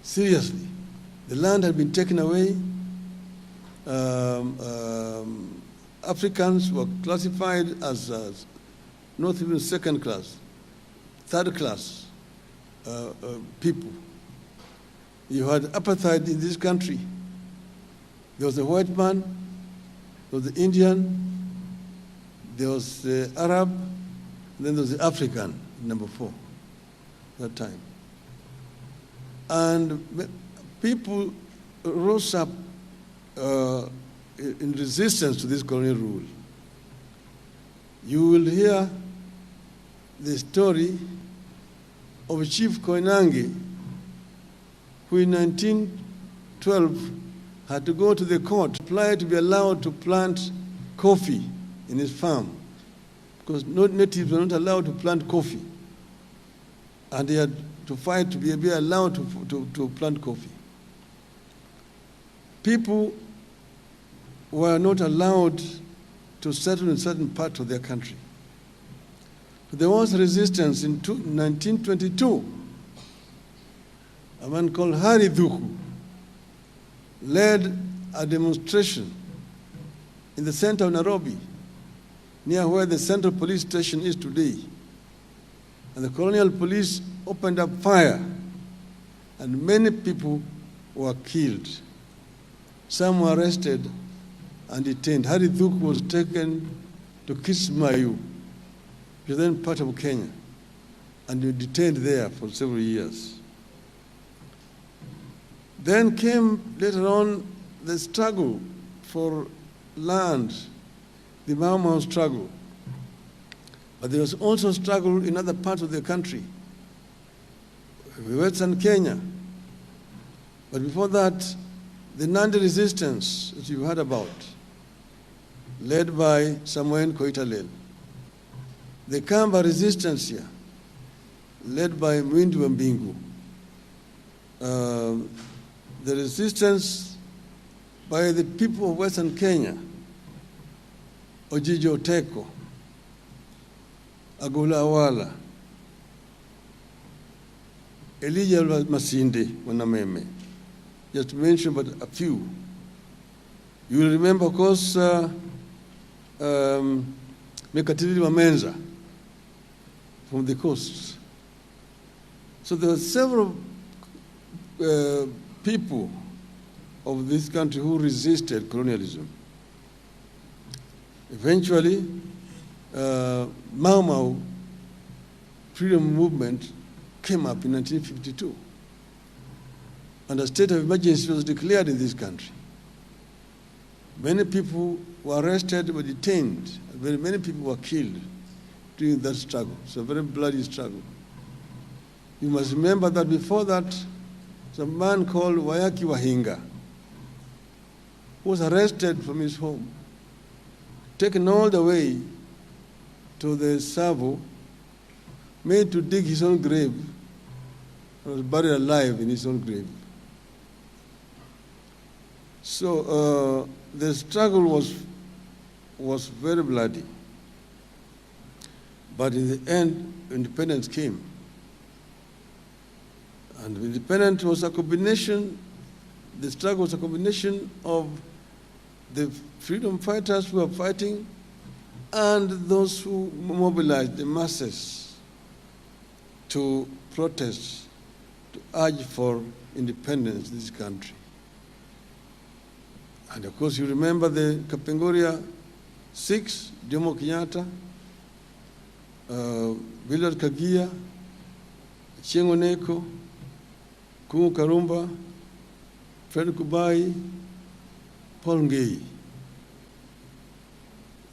seriously. The land had been taken away. Africans were classified as not even second class, third class people. You had apartheid in this country. There was a white man, there was the Indian, there was the Arab, then there was the African, number 4, that time. And people rose up in resistance to this colonial rule. You will hear the story of Chief Koinange, who in 1912 had to go to the court to apply to be allowed to plant coffee in his farm, because natives were not allowed to plant coffee. And he had to fight to be allowed to plant coffee. People were not allowed to settle in certain parts of their country. But there was resistance in 1922. A man called Hari Dhuku led a demonstration in the center of Nairobi, near where the Central Police Station is today. And the colonial police opened up fire, and many people were killed. Some were arrested and detained. Hari Dhuku was taken to Kismayu, which is then part of Kenya, and he was detained there for several years. Then came later on the struggle for land, the Mau Mau struggle. But there was also struggle in other parts of the country, Western Kenya. But before that, the Nandi resistance that you heard about, led by Samuel Koitalel. The Kamba resistance here, led by Mwindi Mbingu. The resistance by the people of Western Kenya, Ojijo Teko, Agula Awala, Elijah Masinde Wanameme, just to mention but a few. You will remember, of course, Mekatili Mamenza from the coast. So there were several people of this country who resisted colonialism. Eventually, Mau Mau freedom movement came up in 1952. And a state of emergency was declared in this country. Many people were arrested, were detained, and very many people were killed during that struggle. It's a very bloody struggle. You must remember that before that, there's a man called Wayaki Wahinga, who was arrested from his home, taken all the way to the Savo, made to dig his own grave, and was buried alive in his own grave. So the struggle was very bloody. But in the end, independence came. And independence was a combination, the struggle was a combination of the freedom fighters who were fighting and those who mobilized the masses to protest, to urge for independence in this country. And of course, you remember the Kapenguria 6, Jomo Kenyatta, Willard Kagia, Chieng' Oneko, Kungu Karumba, Fred Kubai, Paul Ngei.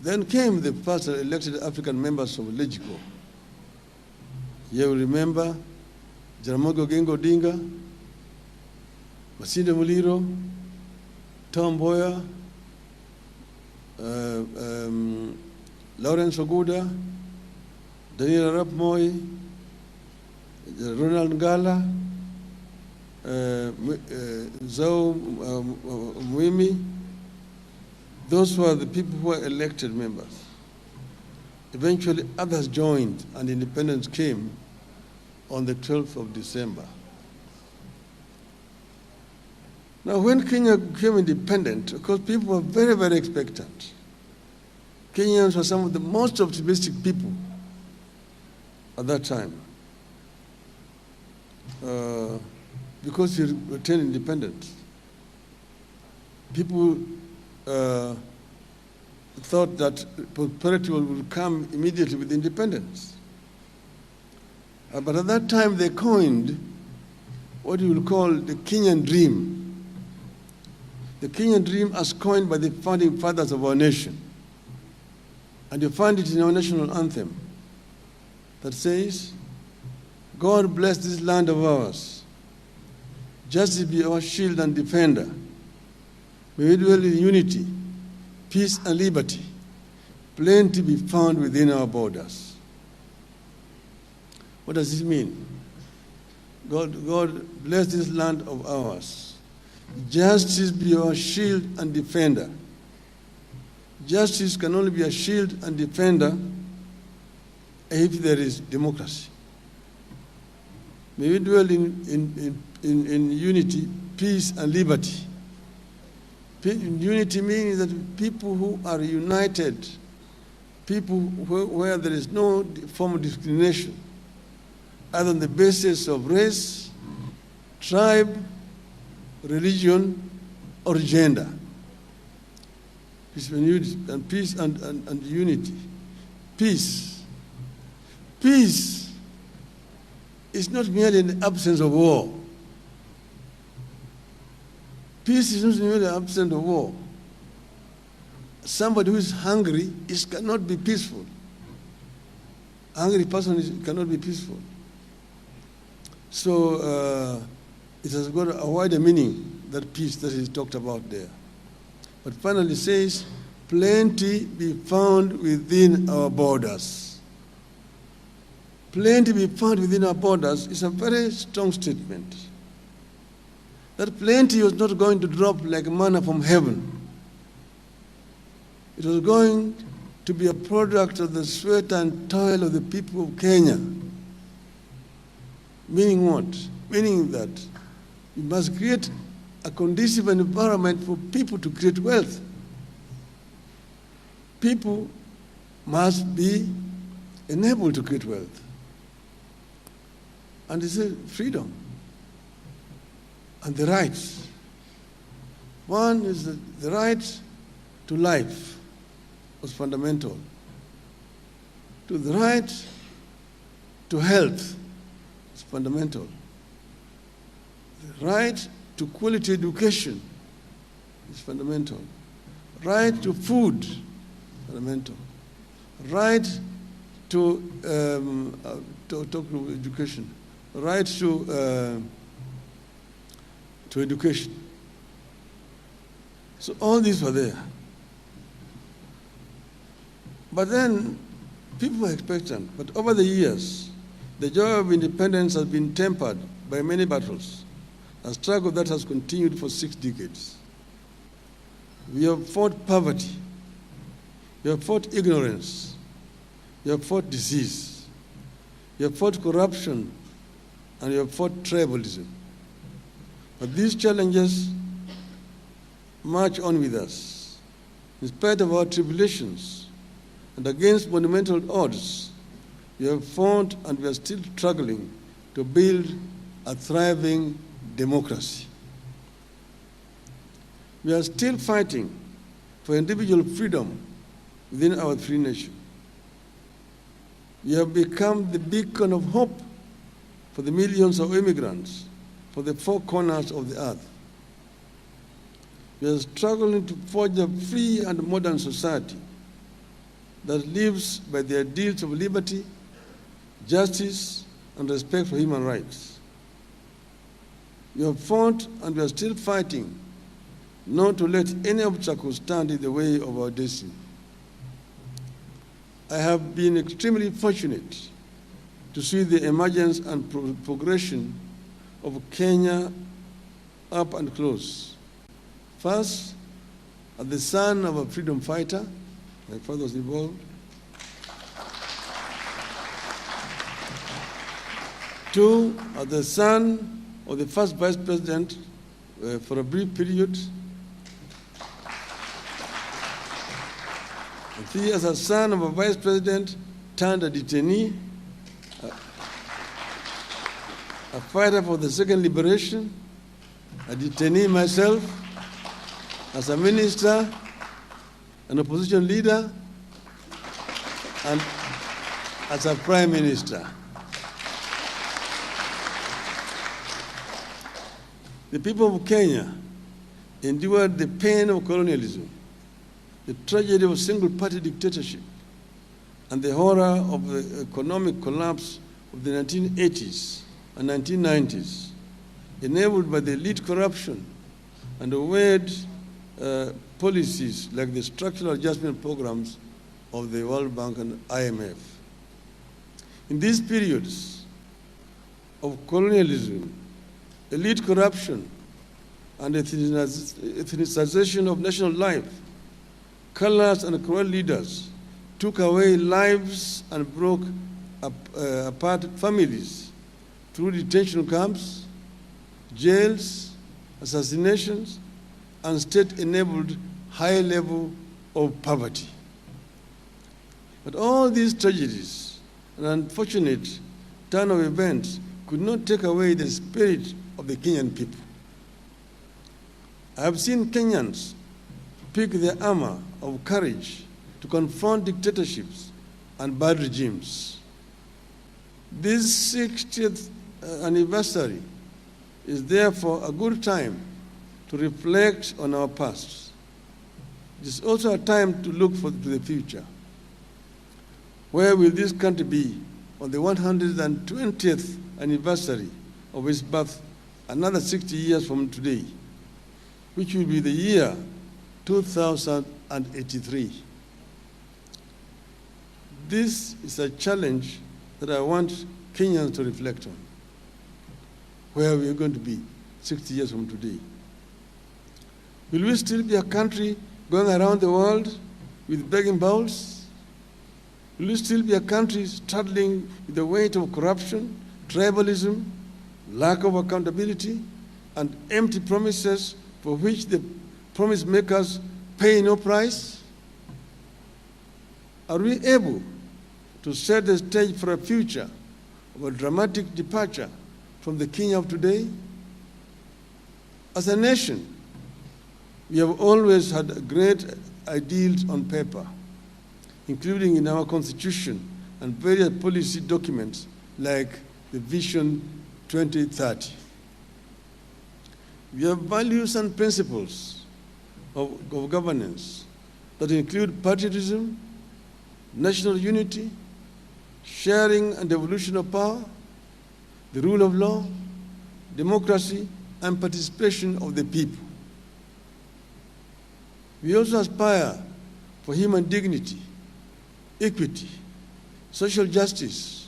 Then came the first elected African members of LegCo. You will remember Jaramogi Oginga Odinga, Masinde Muliro, Tom Mboya, Lawrence Oguda, Daniel Arap Moi, Ronald Ngala, Zhou Mwimi. Those were the people who were elected members. Eventually, others joined, and independence came on the 12th of December. Now, when Kenya became independent, of course, people were very, very expectant. Kenyans were some of the most optimistic people at that time because we attained independence. People thought that prosperity would come immediately with independence. But at that time, they coined what you would call the Kenyan dream. The Kenyan dream as coined by the founding fathers of our nation. And you find it in our national anthem that says, God bless this land of ours. Justice be our shield and defender. May we dwell in unity, peace and liberty. Plenty be found within our borders. What does this mean? God bless this land of ours. Justice be our shield and defender. Justice can only be a shield and defender if there is democracy. May we dwell in unity, peace, and liberty. Unity means that people who are united, people where there is no form of discrimination, either on the basis of race, tribe, religion, or gender. Peace and unity. Peace. Peace is not merely the absence of war. Peace is not merely the absence of war. Somebody who is hungry cannot be peaceful. A hungry person cannot be peaceful. So it has got a wider meaning, that peace that is talked about there. But finally it says, plenty be found within our borders. Plenty be found within our borders is a very strong statement. That plenty was not going to drop like manna from heaven. It was going to be a product of the sweat and toil of the people of Kenya. Meaning what? Meaning that we must create a conducive environment for people to create wealth. People must be enabled to create wealth. And it's a freedom and the rights. One is the right to life was fundamental. To the right to health is fundamental. The right to quality education is fundamental. Right to food, fundamental. Right to education. Right to education. So all these were there. But then people were expectant. But over the years, the joy of independence has been tempered by many battles. A struggle that has continued for 6 decades. We have fought poverty. We have fought ignorance. We have fought disease. We have fought corruption. And we have fought tribalism. But these challenges march on with us. In spite of our tribulations and against monumental odds, we have fought and we are still struggling to build a thriving democracy. We are still fighting for individual freedom within our free nation. We have become the beacon of hope for the millions of immigrants for the 4 corners of the earth. We are struggling to forge a free and modern society that lives by the ideals of liberty, justice, and respect for human rights. We have fought and we are still fighting not to let any obstacle stand in the way of our destiny. I have been extremely fortunate to see the emergence and progression of Kenya up and close. First, as the son of a freedom fighter, my father was involved. 2, as the son of the first vice president for a brief period. And he, as a son of a vice president, turned a detainee, a fighter for the second liberation, a detainee myself, as a minister, an opposition leader, and as a prime minister. The people of Kenya endured the pain of colonialism, the tragedy of single-party dictatorship, and the horror of the economic collapse of the 1980s and 1990s, enabled by the elite corruption and the weird policies like the structural adjustment programs of the World Bank and IMF. In these periods of colonialism, elite corruption, and ethnicization of national life, colors and cruel leaders took away lives and broke apart families through detention camps, jails, assassinations, and state-enabled high level of poverty. But all these tragedies and unfortunate turn of events could not take away the spirit of the Kenyan people. I have seen Kenyans pick their armor of courage to confront dictatorships and bad regimes. This 60th anniversary is therefore a good time to reflect on our past. It is also a time to look to the future. Where will this country be on the 120th anniversary of its birth, another 60 years from today, which will be the year 2083? This is a challenge that I want Kenyans to reflect on. Where we are going to be 60 years from today. Will we still be a country going around the world with begging bowls? Will we still be a country struggling with the weight of corruption, tribalism, lack of accountability, and empty promises for which the promise makers pay no price? Are we able to set the stage for a future of a dramatic departure from the Kenya of today? As a nation, we have always had great ideals on paper, including in our constitution and various policy documents like the Vision 2030. We have values and principles of governance that include patriotism, national unity, sharing and devolution of power, the rule of law, democracy, and participation of the people. We also aspire for human dignity, equity, social justice,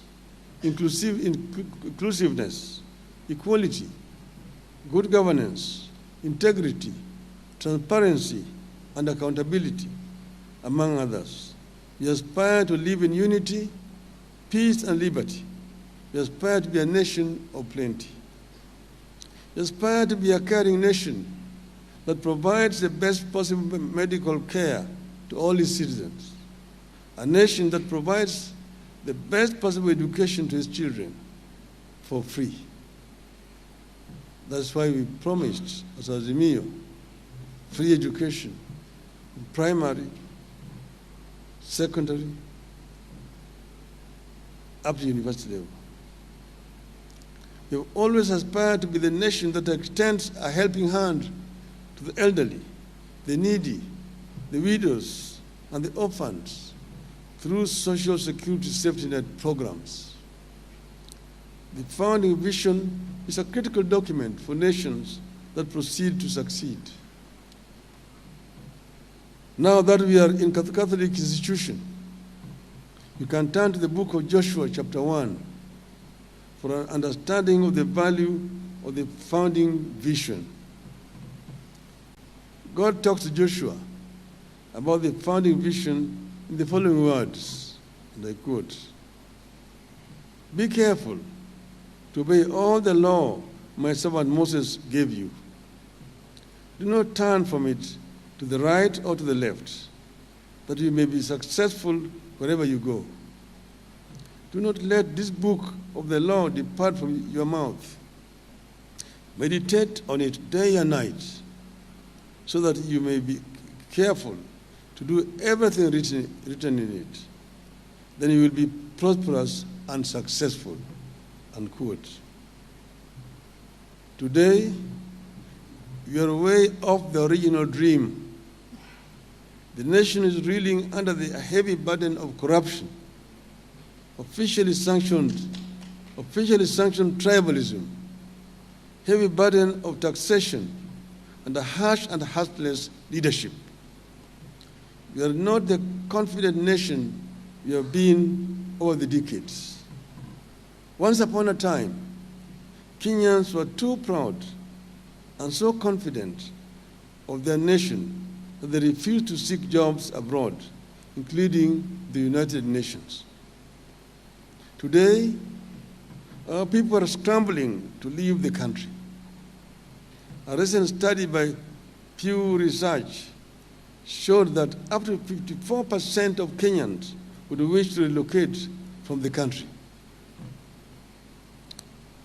inclusiveness, equality, good governance, integrity, transparency, and accountability, among others. We aspire to live in unity, peace, and liberty. We aspire to be a nation of plenty. We aspire to be a caring nation that provides the best possible medical care to all its citizens. A nation that provides the best possible education to its children for free. That's why we promised, as Azimio, free education, primary, secondary, up to university level. We have always aspired to be the nation that extends a helping hand to the elderly, the needy, the widows, and the orphans through social security safety net programs. The founding vision is a critical document for nations that proceed to succeed. Now that we are in Catholic institution, you can turn to the book of Joshua, chapter 1, for an understanding of the value of the founding vision. God talks to Joshua about the founding vision in the following words, and I quote, "Be careful to obey all the law my servant Moses gave you. Do not turn from it to the right or to the left, that you may be successful wherever you go. Do not let this book of the law depart from your mouth. Meditate on it day and night, so that you may be careful to do everything written in it. Then you will be prosperous and successful. Unquote. Today, you are way off the original dream. The nation is reeling under the heavy burden of corruption, officially sanctioned tribalism, heavy burden of taxation, and a harsh and heartless leadership. We are not the confident nation we have been over the decades. Once upon a time, Kenyans were too proud and so confident of their nation that they refused to seek jobs abroad, including the United Nations. Today, our people are scrambling to leave the country. A recent study by Pew Research showed that up to 54% of Kenyans would wish to relocate from the country.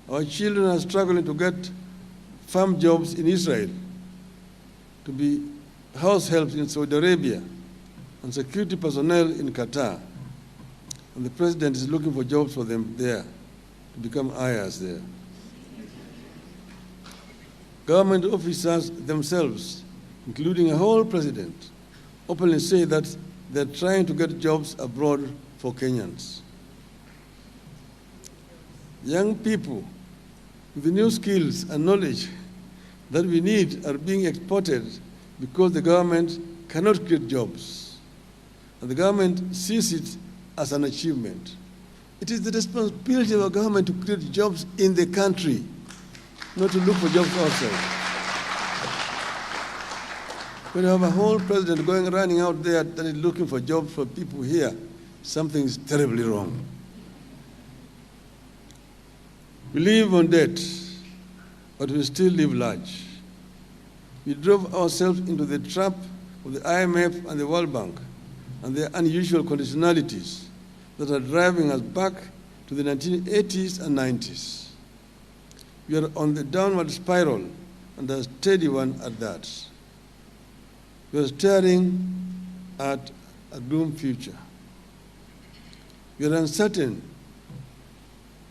Our children are struggling to get farm jobs in Israel, to be house helps in Saudi Arabia, and security personnel in Qatar. And the president is looking for jobs for them there, to become ayahs there. Government officers themselves, including a whole president, openly say that they're trying to get jobs abroad for Kenyans. Young people with the new skills and knowledge that we need are being exported because the government cannot create jobs. And the government sees it as an achievement. It is the responsibility of our government to create jobs in the country, not to look for jobs outside. When you have a whole president running out there that is looking for jobs for people here, something is terribly wrong. We live on debt, but we still live large. We drove ourselves into the trap of the IMF and the World Bank and their unusual conditionalities that are driving us back to the 1980s and 90s. We are on the downward spiral, and a steady one at that. We are staring at a doomed future. We are uncertain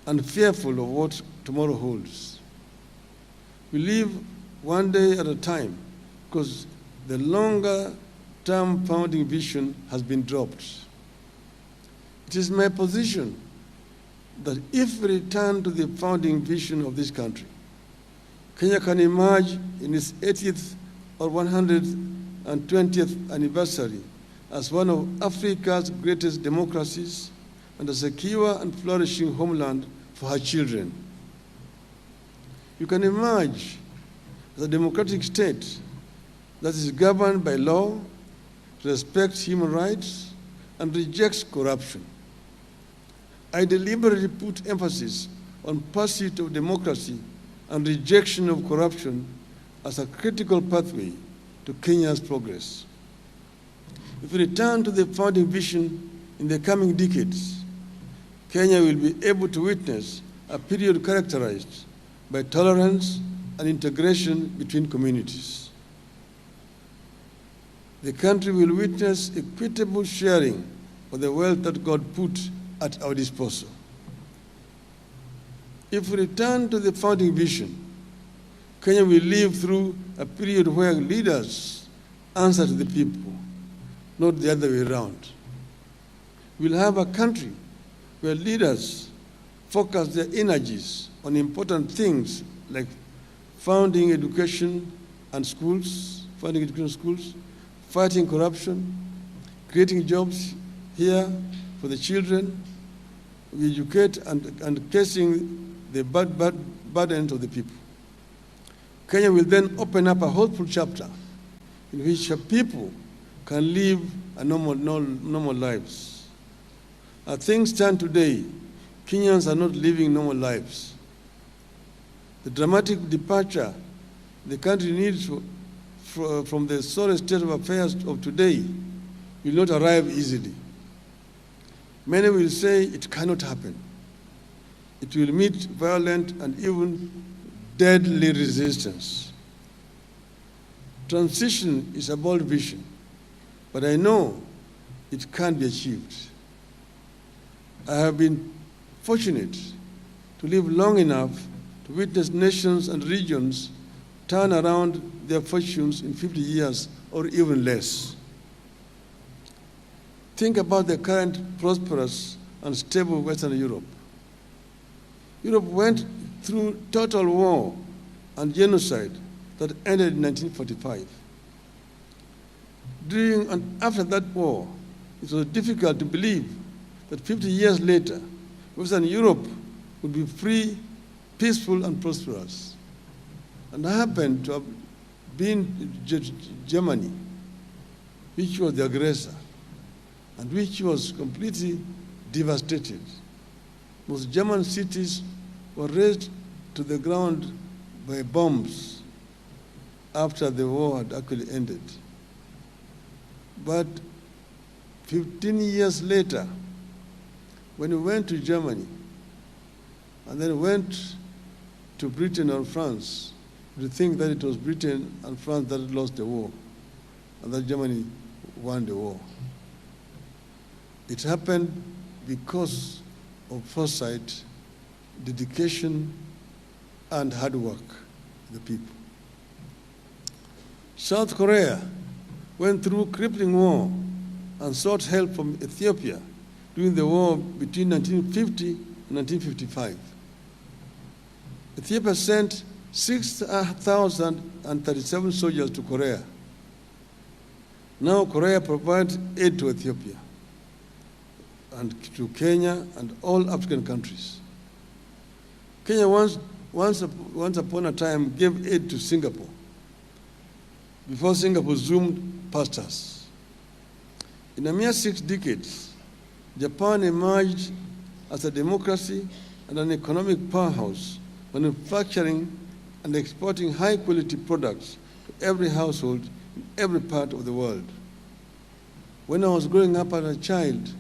and fearful of what tomorrow holds. We live one day at a time because the longer-term founding vision has been dropped. It is my position that if we return to the founding vision of this country, Kenya can emerge in its 80th or 120th anniversary as one of Africa's greatest democracies and a secure and flourishing homeland for her children. You can emerge as a democratic state that is governed by law, respects human rights, and rejects corruption. I deliberately put emphasis on pursuit of democracy and rejection of corruption as a critical pathway to Kenya's progress. If we return to the founding vision in the coming decades, Kenya will be able to witness a period characterized by tolerance and integration between communities. The country will witness equitable sharing of the wealth that God put at our disposal. If we return to the founding vision, Kenya will live through a period where leaders answer to the people, not the other way around. We'll have a country where leaders focus their energies on important things like funding education schools, fighting corruption, creating jobs here for the children. We educate and casing the burdens of the people. Kenya will then open up a hopeful chapter in which people can live a normal lives. As things stand today, Kenyans are not living normal lives. The dramatic departure the country needs from the sorry state of affairs of today will not arrive easily. Many will say it cannot happen. It will meet violent and even deadly resistance. Transition is a bold vision, but I know it can be achieved. I have been fortunate to live long enough to witness nations and regions turn around their fortunes in 50 years or even less. Think about the current prosperous and stable Western Europe. Europe went through total war and genocide that ended in 1945. During and after that war, it was difficult to believe that 50 years later, Western Europe would be free, peaceful, and prosperous. And I happened to have been Germany, which was the aggressor, and which was completely devastated. Most German cities were razed to the ground by bombs after the war had actually ended. But 15 years later, when we went to Germany and then went to Britain or France, we think that it was Britain and France that lost the war and that Germany won the war. It happened because of foresight, dedication, and hard work of the people. South Korea went through crippling war and sought help from Ethiopia during the war between 1950 and 1955. Ethiopia sent 6,037 soldiers to Korea. Now Korea provides aid to Ethiopia and to Kenya and all African countries. Kenya once upon a time gave aid to Singapore before Singapore zoomed past us. In a mere 6 decades, Japan emerged as a democracy and an economic powerhouse, manufacturing and exporting high-quality products to every household in every part of the world. When I was growing up as a child,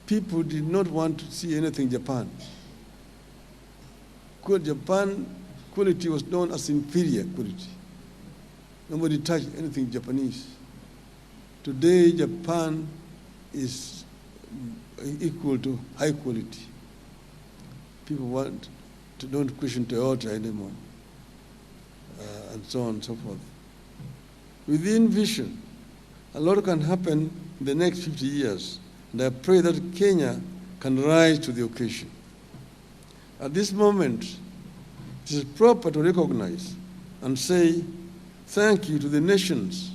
people did not want to see anything Japan. Japan quality was known as inferior quality. Nobody touched anything Japanese. Today, Japan is equal to high quality. People don't question Toyota anymore, and so on and so forth. Within vision, a lot can happen in the next 50 years, and I pray that Kenya can rise to the occasion. At this moment, it is proper to recognize and say thank you to the nations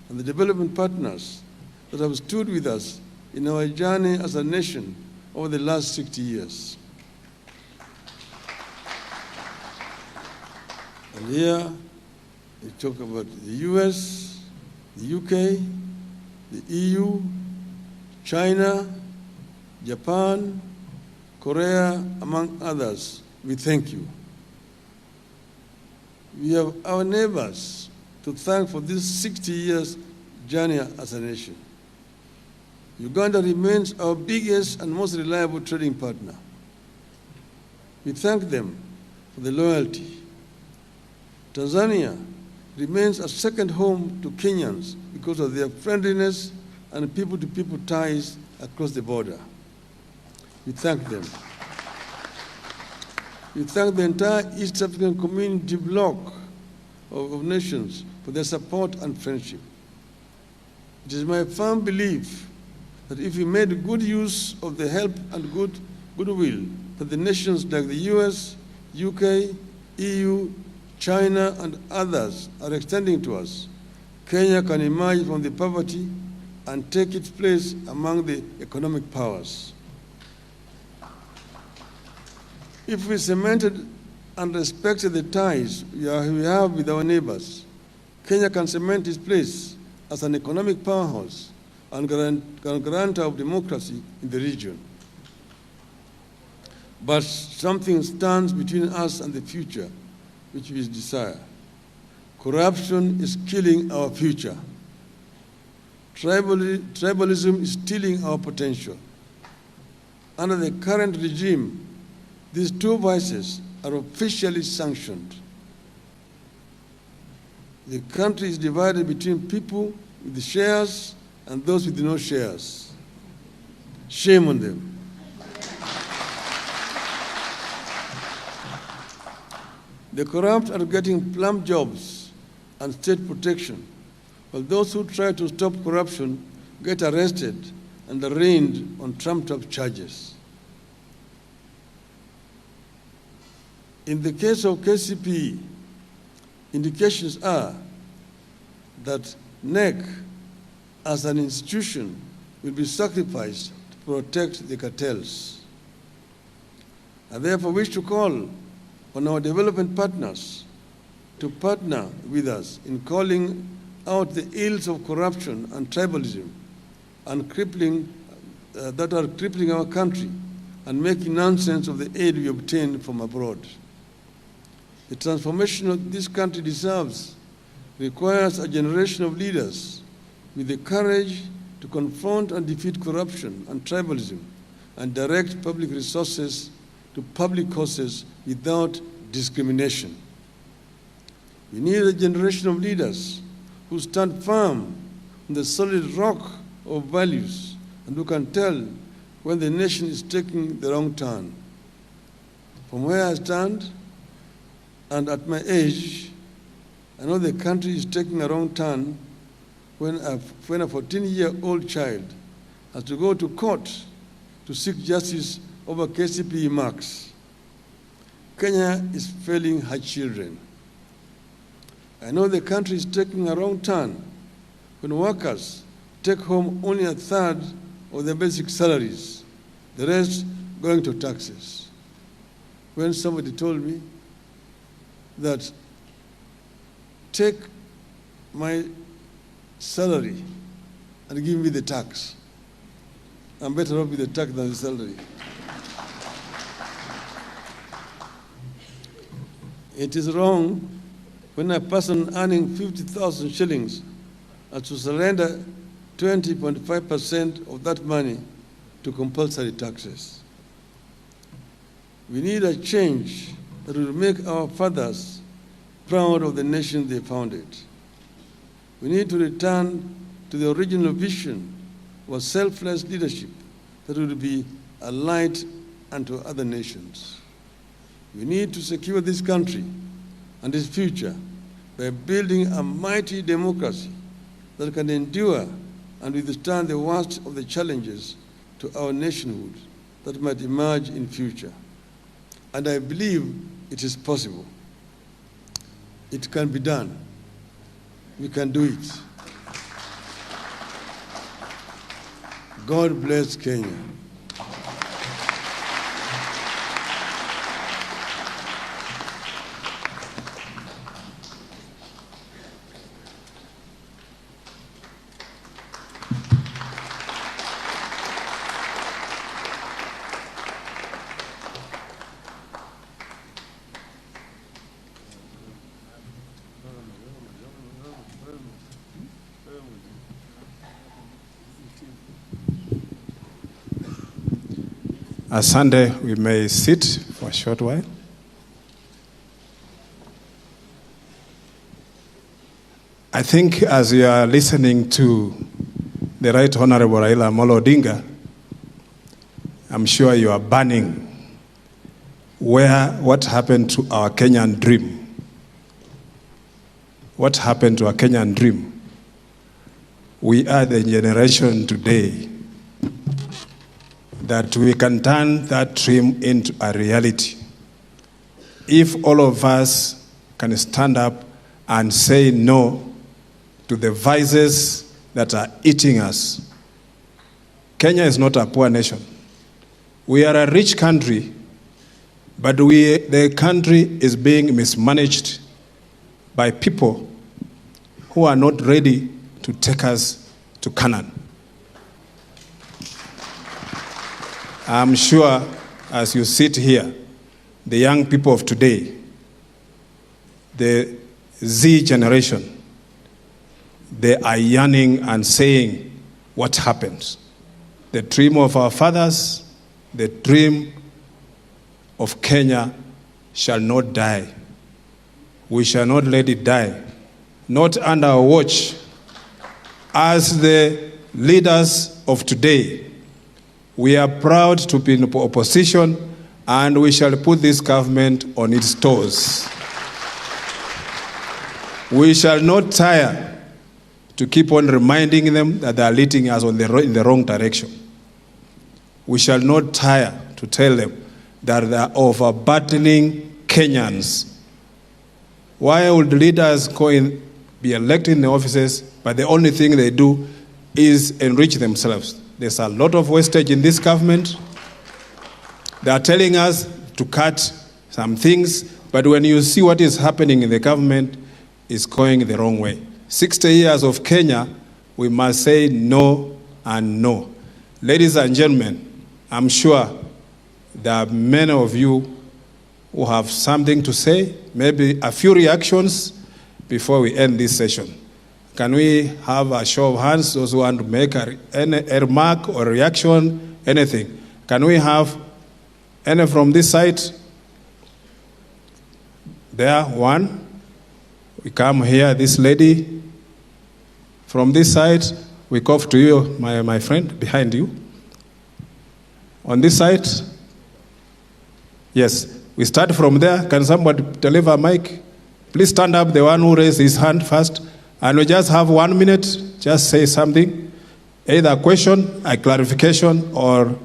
and the development partners that have stood with us in our journey as a nation over the last 60 years. And here, we talk about the US, the UK, the EU, China, Japan, Korea, among others. We thank you. We have our neighbors to thank for this 60 years journey as a nation. Uganda remains our biggest and most reliable trading partner. We thank them for the loyalty. Tanzania remains a second home to Kenyans because of their friendliness and people-to-people ties across the border. We thank them. We thank the entire East African community bloc of nations for their support and friendship. It is my firm belief that if we made good use of the help and goodwill that the nations like the US, UK, EU, China, and others are extending to us, Kenya can emerge from the poverty and take its place among the economic powers. If we cemented and respected the ties we have with our neighbors, Kenya can cement its place as an economic powerhouse and guarantor of democracy in the region. But something stands between us and the future, which we desire. Corruption is killing our future. Tribalism is stealing our potential. Under the current regime, these two vices are officially sanctioned. The country is divided between people with shares and those with no shares. Shame on them. The corrupt are getting plum jobs and state protection, while those who try to stop corruption get arrested and arraigned on trumped-up charges. In the case of KCPE, indications are that NEC as an institution will be sacrificed to protect the cartels. I therefore wish to call on our development partners to partner with us in calling out the ills of corruption and tribalism and that are crippling our country and making nonsense of the aid we obtain from abroad. The transformation of this country deserves requires a generation of leaders with the courage to confront and defeat corruption and tribalism and direct public resources to public causes without discrimination. We need a generation of leaders who stand firm on the solid rock of values and who can tell when the nation is taking the wrong turn. From where I stand and at my age, I know the country is taking a wrong turn when a 14-year-old child has to go to court to seek justice over KCPE marks. Kenya is failing her children. I know the country is taking a wrong turn when workers take home only a third of their basic salaries, the rest going to taxes. When somebody told me that take my salary and give me the tax, I'm better off with the tax than the salary. It is wrong when a person earning 50,000 shillings has to surrender 20.5% of that money to compulsory taxes. We need a change that will make our fathers proud of the nation they founded. We need to return to the original vision of a selfless leadership that will be a light unto other nations. We need to secure this country and its future by building a mighty democracy that can endure and withstand the worst of the challenges to our nationhood that might emerge in future. And I believe it is possible. It can be done. We can do it. God bless Kenya. Sunday, we may sit for a short while. I think as you are listening to the Right Honorable Raila Odinga, I'm sure you are burning what happened to our Kenyan dream. What happened to our Kenyan dream? We are the generation today that we can turn that dream into a reality. If all of us can stand up and say no to the vices that are eating us. Kenya is not a poor nation. We are a rich country, but the country is being mismanaged by people who are not ready to take us to Canaan. I'm sure as you sit here, the young people of today, the Z generation, they are yearning and saying, what happened? The dream of our fathers, the dream of Kenya shall not die. We shall not let it die. Not under our watch. As the leaders of today, we are proud to be in opposition, and we shall put this government on its toes. We shall not tire to keep on reminding them that they are leading us in the wrong direction. We shall not tire to tell them that they are over-burdening Kenyans. Why would leaders be elected in the offices, but the only thing they do is enrich themselves? There's a lot of wastage in this government. They are telling us to cut some things, but when you see what is happening in the government, it's going the wrong way. 60 years of Kenya, we must say no and no. Ladies and gentlemen, I'm sure there are many of you who have something to say, maybe a few reactions before we end this session. Can we have a show of hands, those who want to make a remark or reaction, anything? Can we have any from this side? There, one. We come here, this lady. From this side, we cough to you, my friend, behind you. On this side, yes, we start from there. Can somebody deliver a mic? Please stand up, the one who raised his hand first. And we just have 1 minute, just say something. Either a question, a clarification, or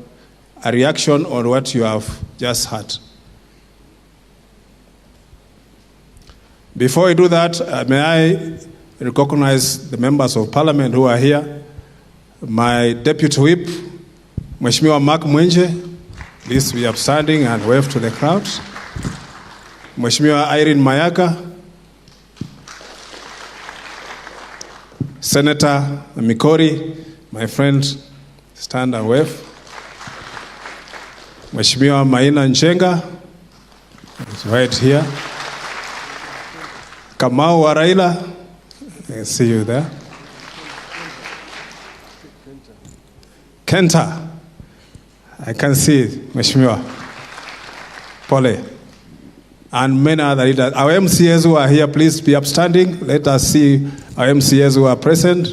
a reaction on what you have just heard. Before we do that, may I recognize the members of parliament who are here. My deputy whip, Mheshimiwa makwiny, please be upstanding and wave to the crowd. Mheshimiwa Irene Mayaka, Senator Mikori, my friend, stand and wave. Mheshimiwa Maina Nchenga, is right here. Kamau wa Raila, I see you there. Kenta, I can see it, Mheshimiwa. Pole. And many other leaders. Our MCAs who are here, please be upstanding. Let us see our MCAs who are present.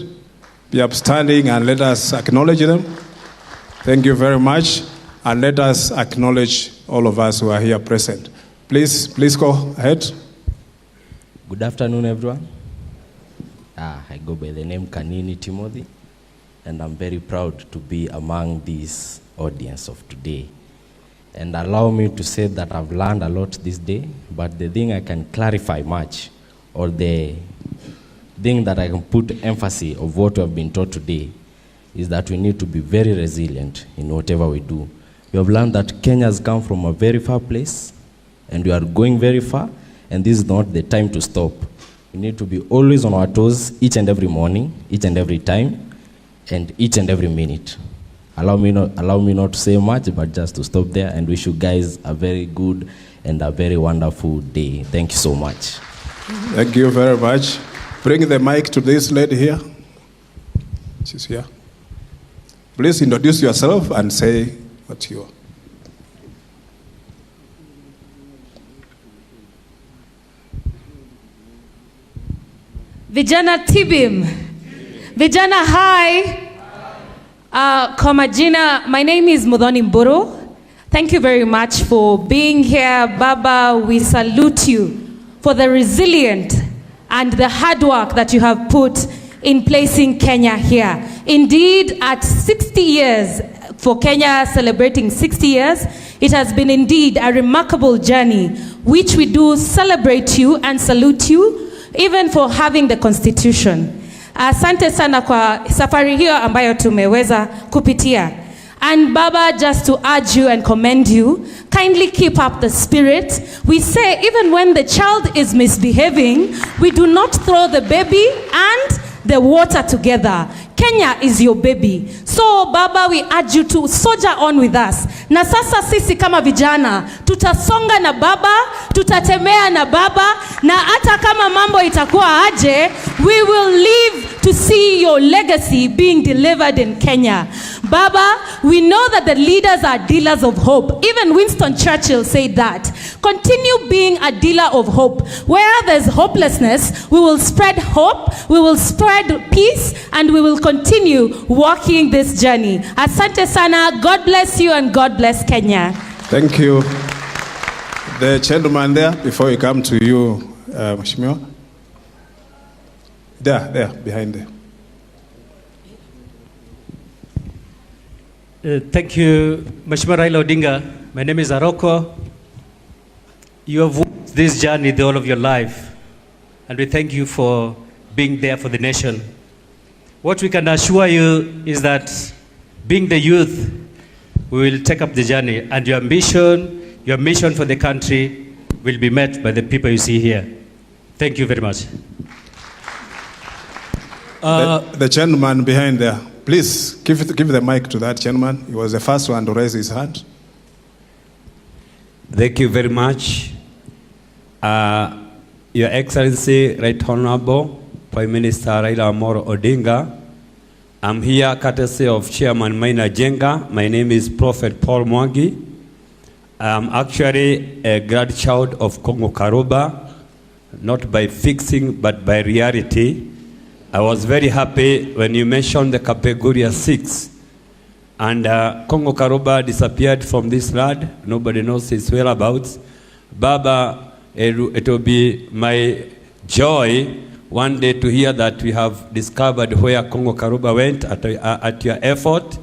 Be upstanding and let us acknowledge them. Thank you very much. And let us acknowledge all of us who are here present. Please go ahead. Good afternoon, everyone. I go by the name Kanini Timothy, and I'm very proud to be among this audience of today. And allow me to say that I've learned a lot this day, but the thing I can clarify much, or the thing that I can put emphasis of what we have been taught today, is that we need to be very resilient in whatever we do. We have learned that Kenya has come from a very far place, and we are going very far, and this is not the time to stop. We need to be always on our toes, each and every morning, each and every time, and each and every minute. Allow me not to say much, but just to stop there and wish you guys a very good and a very wonderful day. Thank you so much. Thank you very much. Bring the mic to this lady here. She's here. Please introduce yourself and say what you are. Vijana Tibim. Vijana hi. Kwa majina, my name is Mudhoni Mburu. Thank you very much for being here, Baba. We salute you for the resilient and the hard work that you have put in placing Kenya here. Indeed, at 60 years, for Kenya celebrating 60 years, it has been indeed a remarkable journey, which we do celebrate you and salute you, even for having the constitution. Asante sana kwa safari hiyo ambayo tumeweza kupitia. And Baba, just to urge you and commend you, kindly keep up the spirit. We say even when the child is misbehaving, we do not throw the baby and the water together. Kenya is your baby. So Baba, we urge you to soldier on with us. Na sasa sisi kama vijana tutasonga na Baba, tutatemea na Baba, na hata kama mambo itakuwa aje, we will live to see your legacy being delivered in Kenya. Baba, we know that the leaders are dealers of hope. Even Winston Churchill said that. Continue being a dealer of hope. Where there's hopelessness, we will spread hope, we will spread peace, and we will continue walking this journey. Asante sana. God bless you and God bless Kenya. Thank you. The gentleman there, before we come to you, Mheshimiwa. There, behind there. Thank you, Mheshimiwa Raila Odinga. My name is Aroko. You have walked this journey the whole of your life, and we thank you for being there for the nation. What we can assure you is that being the youth, we will take up the journey, and your mission for the country will be met by the people you see here. Thank you very much. The gentleman behind there, please give the mic to that gentleman. He was the first one to raise his hand. Thank you very much. Your Excellency, Right Honorable Prime Minister Raila Odinga. I'm here courtesy of Chairman Maina Jenga. My name is Prophet Paul Mwangi. I'm actually a grandchild of Congo Karuba, not by fixing but by reality. I was very happy when you mentioned the Kapeguria 6. And Congo Karuba disappeared from this land. Nobody knows his whereabouts. Baba, it will be my joy one day to hear that we have discovered where Congo Karuba went at your effort.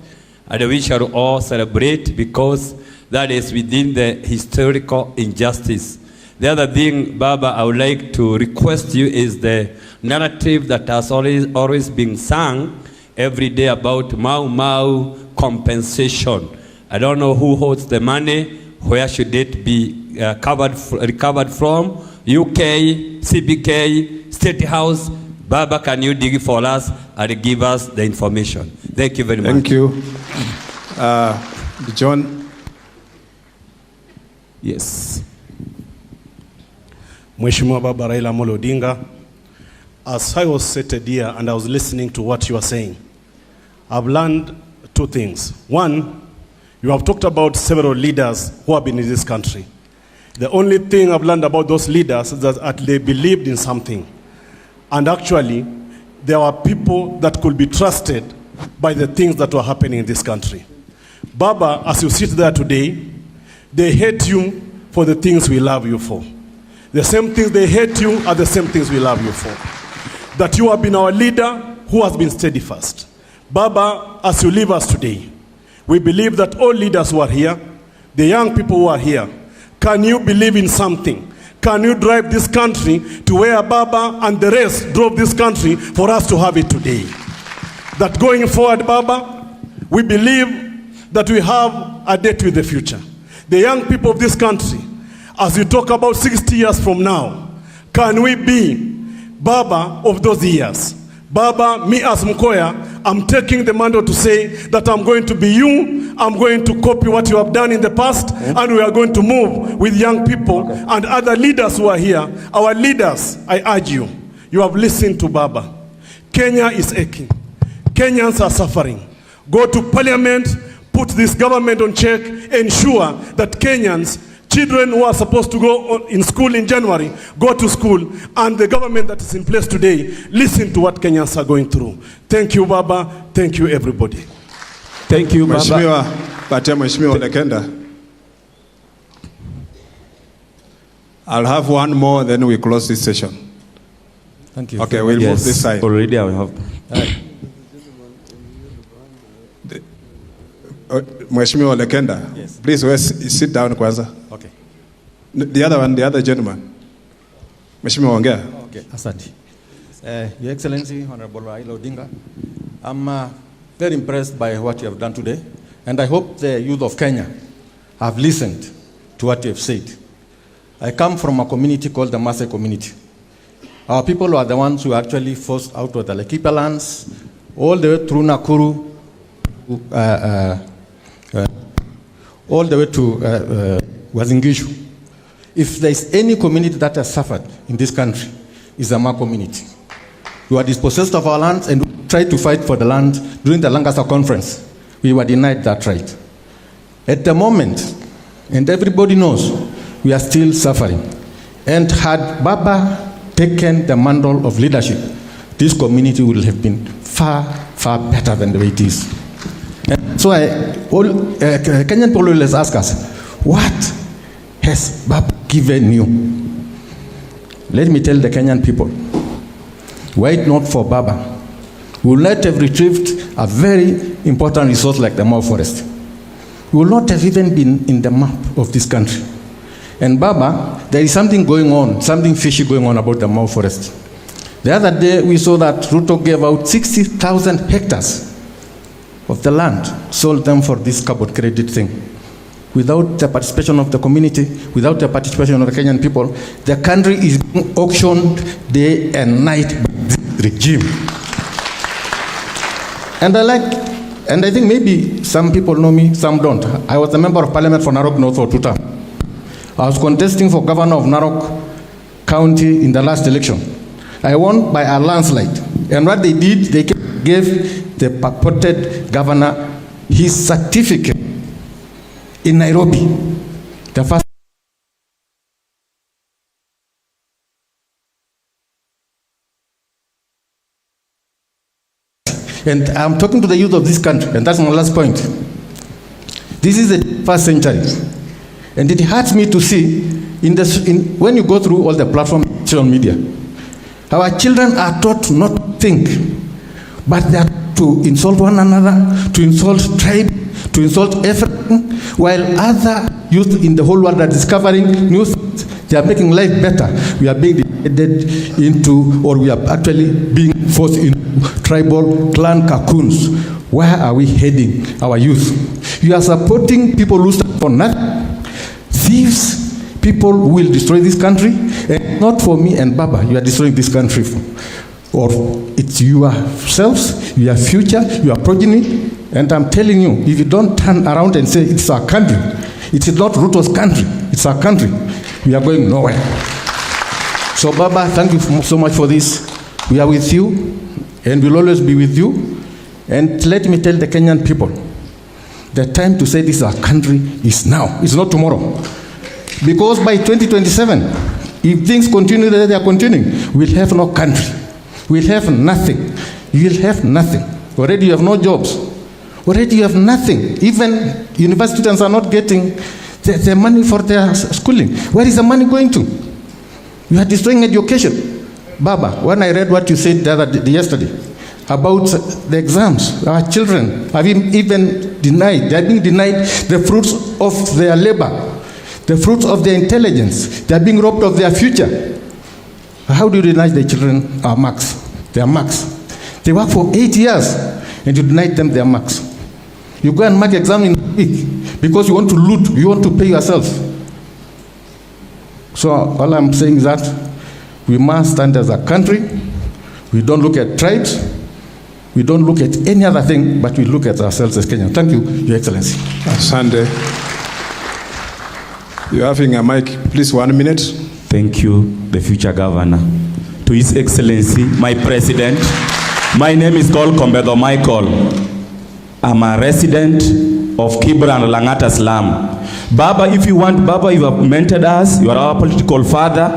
And we shall all celebrate because that is within the historical injustice. The other thing, Baba, I would like to request you is the narrative that has always been sung every day about Mau Mau compensation. I don't know who holds the money, where should it be recovered from? UK, CBK, State House. Baba, can you dig for us and give us the information? Thank you very much. Thank you. John? Yes. Mheshimiwa Baba Raila Odinga, as I was seated here and I was listening to what you are saying, I've learned two things. One, you have talked about several leaders who have been in this country. The only thing I've learned about those leaders is that they believed in something. And actually, there were people that could be trusted by the things that were happening in this country. Baba, as you sit there today, they hate you for the things we love you for. The same things they hate you are the same things we love you for. That you have been our leader who has been steadfast. Baba, as you leave us today, we believe that all leaders who are here, the young people who are here, can you believe in something? Can you drive this country to where Baba and the rest drove this country for us to have it today? That going forward, Baba, we believe that we have a date with the future. The young people of this country, as we talk about 60 years from now, can we be Baba of those years? Baba, me as Mkoya, I'm taking the mantle to say that I'm going to be you, I'm going to copy what you have done in the past, and we are going to move with young people and other leaders who are here. Our leaders, I urge you, you have listened to Baba. Kenya is aching. Kenyans are suffering. Go to parliament, put this government on check, ensure that Kenyans, children who are supposed to go in school in January, go to school, and the government that is in place today, listen to what Kenyans are going through. Thank you, Baba. Thank you, everybody. Thank you, Baba. Mheshimiwa Lekenda. I'll have one more, then we close this session. Thank you. Okay, we'll move this side. Already I have. Mheshimiwa Lekenda, yes. Please sit down kwanza. Okay. The other one, the other gentleman. Mheshimiwa ongea. Okay, asante. Your Excellency, Honorable Raila Odinga, I'm very impressed by what you have done today, and I hope the youth of Kenya have listened to what you have said. I come from a community called the Maasai community. Our people are the ones who actually forced out of the Laikipia lands, all the way through Nakuru, all the way to Wazingishu. If there is any community that has suffered in this country, it's the Ma community. We were dispossessed of our lands and tried to fight for the land during the Lancaster conference. We were denied that right. At the moment, and everybody knows, we are still suffering. And had Baba taken the mantle of leadership, this community would have been far, far better than the way it is. And so Kenyan people always ask us, what has Baba given you? Let me tell the Kenyan people, were it not for Baba, we would not have retrieved a very important resource like the Mau forest. We will not have even been in the map of this country. And Baba, there is something going on, something fishy going on about the Mau forest. The other day we saw that Ruto gave out 60,000 hectares of the land, sold them for this carbon credit thing. Without the participation of the community, without the participation of the Kenyan people, the country is being auctioned day and night by this regime. And I think maybe some people know me, some don't. I was a member of parliament for Narok North for 2 terms. I was contesting for governor of Narok County in the last election. I won by a landslide. And what they did, they gave the purported governor his certificate in Nairobi. The first. And I'm talking to the youth of this country, and that's my last point. This is the first century. And it hurts me to see, when you go through all the platforms on social media, our children are taught not to think, but they are to insult one another, to insult tribe, to insult everything, while other youth in the whole world are discovering new things. They are making life better. We are being divided into, or we are actually being forced into tribal clan cocoons. Where are we heading our youth? You are supporting people who stand for nothing. Thieves, people who will destroy this country. And not for me and Baba, you are destroying this country. Or it's yourselves, your future, your progeny. And I'm telling you, if you don't turn around and say it's our country, it is not Ruto's country, it's our country, we are going nowhere. So Baba, thank you so much for this. We are with you, and we'll always be with you. And let me tell the Kenyan people, the time to say this is our country is now. It's not tomorrow. Because by 2027, if things continue the way they are continuing, we'll have no country. We'll have nothing. You'll have nothing. Already you have no jobs. Already you have nothing. Even university students are not getting the money for their schooling. Where is the money going to? You are destroying education. Baba, when I read what you said yesterday about the exams, our children are even denied. They are being denied the fruits of their labor, the fruits of their intelligence. They are being robbed of their future. How do you deny the children our marks, their marks? They work for 8 years and you deny them their marks. You go and mark exam in a week because you want to loot, you want to pay yourself. So all I'm saying is that we must stand as a country. We don't look at tribes. We don't look at any other thing, but we look at ourselves as Kenyans. Thank you, Your Excellency. Sunday. You're having a mic. Please, 1 minute. Thank you, the future governor. To His Excellency, my president. My name is Gol Kombedo Michael. I'm a resident of Kibra and Langata Slum. Baba, if you want, Baba, you have mentored us. You are our political father.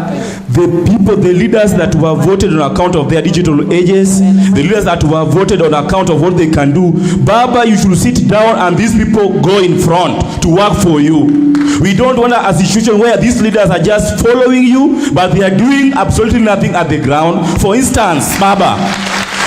The people, the leaders that were voted on account of their digital ages, the leaders that were voted on account of what they can do, Baba, you should sit down and these people go in front to work for you. We don't want an institution where these leaders are just following you, but they are doing absolutely nothing at the ground. For instance, Baba,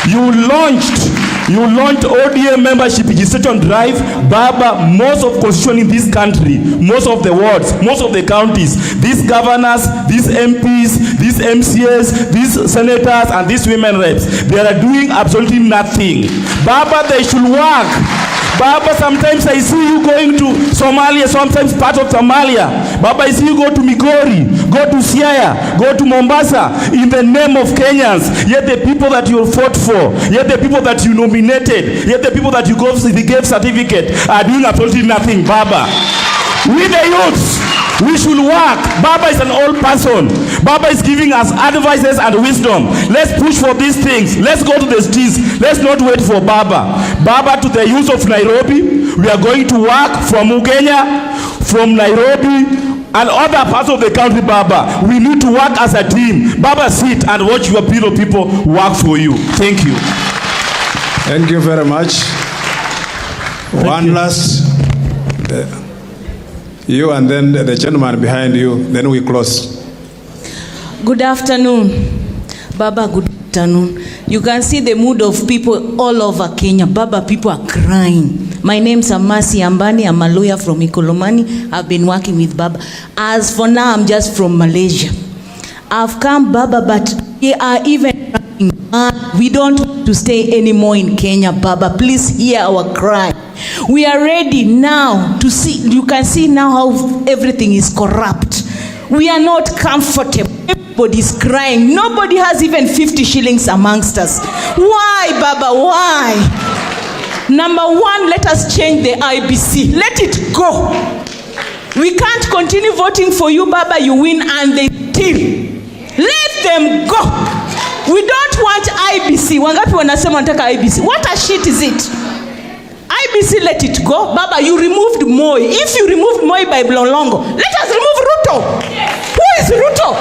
you launched ODM membership registration drive. Baba, most of constitution in this country, most of the wards, most of the counties, these governors, these MPs, these MCAs, these senators, and these women reps, they are doing absolutely nothing. Baba, they should work. Baba, sometimes I see you going to Somalia, sometimes part of Somalia. Baba, I see you go to Migori, go to Siaya, go to Mombasa in the name of Kenyans. Yet the people that you fought for, yet the people that you nominated, yet the people that you gave certificate are doing absolutely nothing, Baba. We the youths, we should work. Baba is an old person. Baba is giving us advices and wisdom. Let's push for these things. Let's go to the streets. Let's not wait for Baba. Baba, to the youth of Nairobi, we are going to work from Ugenya, from Nairobi, and other parts of the country, Baba. We need to work as a team. Baba, sit and watch your people work for you. Thank you. Thank you very much. One last... you and then the gentleman behind you, then we close. Good afternoon. Baba, good afternoon. You can see the mood of people all over Kenya. Baba, people are crying. My name's Amasi Ambani. I'm a lawyer from Ikolomani. I've been working with Baba. As for now, I'm just from Malaysia. I've come, Baba, but we are even crying. We don't want to stay anymore in Kenya, Baba. Please hear our cry. We are ready now to see. You can see now how everything is corrupt. We are not comfortable. Everybody's crying. Nobody has even 50 shillings amongst us. Why, Baba? Why? Number one, let us change the IBC. Let it go. We can't continue voting for you, Baba. You win and they steal. Let them go. We don't want IBC. Wangapi wanasema wanataka IBC? What a shit is it? IBC, let it go. Baba, you removed Moi. If you removed Moi by Blolongo, let us remove Ruto. Who is Ruto?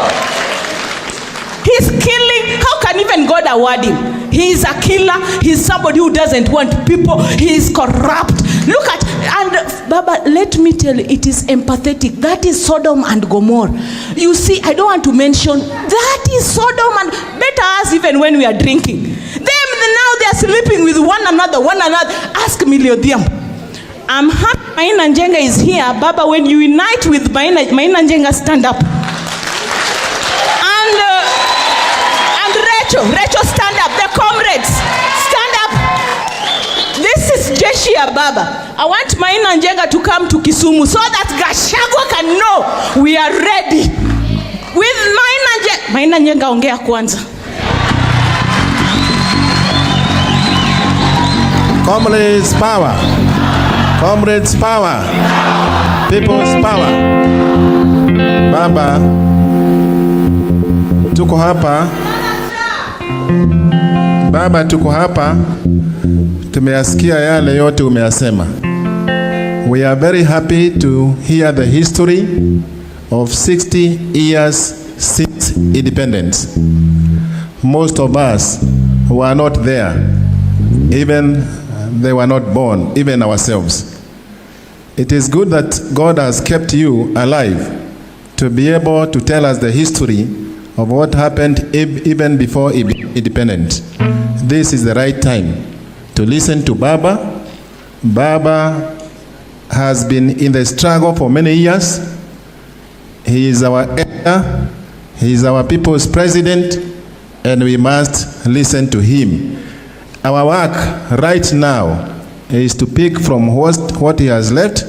He's killing. How can even God award him? He is a killer. He's somebody who doesn't want people. He is corrupt. Look at, and Baba, let me tell you, it is empathetic. That is Sodom and Gomorrah. You see, I don't want to mention, that is Sodom and better us even when we are drinking. Them now they are sleeping with one another. Ask Miliodium. I'm happy Maina Njenga is here. Baba, when you unite with Maina Njenga, stand up. And Rachel, stand up. The comrades, stand up. This is Jeshia, Baba. I want Maina Njenga to come to Kisumu so that Gachagua can know we are ready. With Maina Njenga, ongea kwanza. Comrades power. Comrades power. People's power. Baba, tuko hapa. Baba, tuko hapa. Tumeyasikia yale yote umeyasema. We are very happy to hear the history of 60 years since independence. Most of us were not there. Even they were not born, even ourselves. It is good that God has kept you alive to be able to tell us the history of what happened even before independence. This is the right time to listen to Baba. Baba has been in the struggle for many years. He is our elder. He is our people's president, and we must listen to him. Our work right now is to pick from what he has left,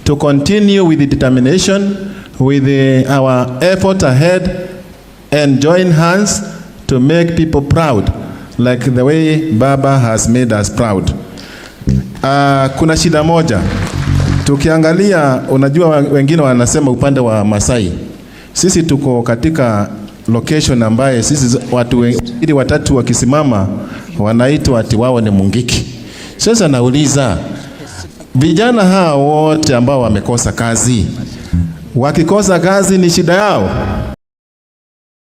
to continue with the determination, with our effort ahead, and join hands to make people proud, like the way Baba has made us proud. Kuna shida moja. Tukiangalia, unajua wengine wanasema upande wa Masai. Sisi tuko katika location ambaye sisi watu wengine watatu wakisimama wanaitwa ati wao ni Mungiki. Sasa nauliza, vijana hao wote ambao wamekosa kazi, wakikosa kazi ni shida yao?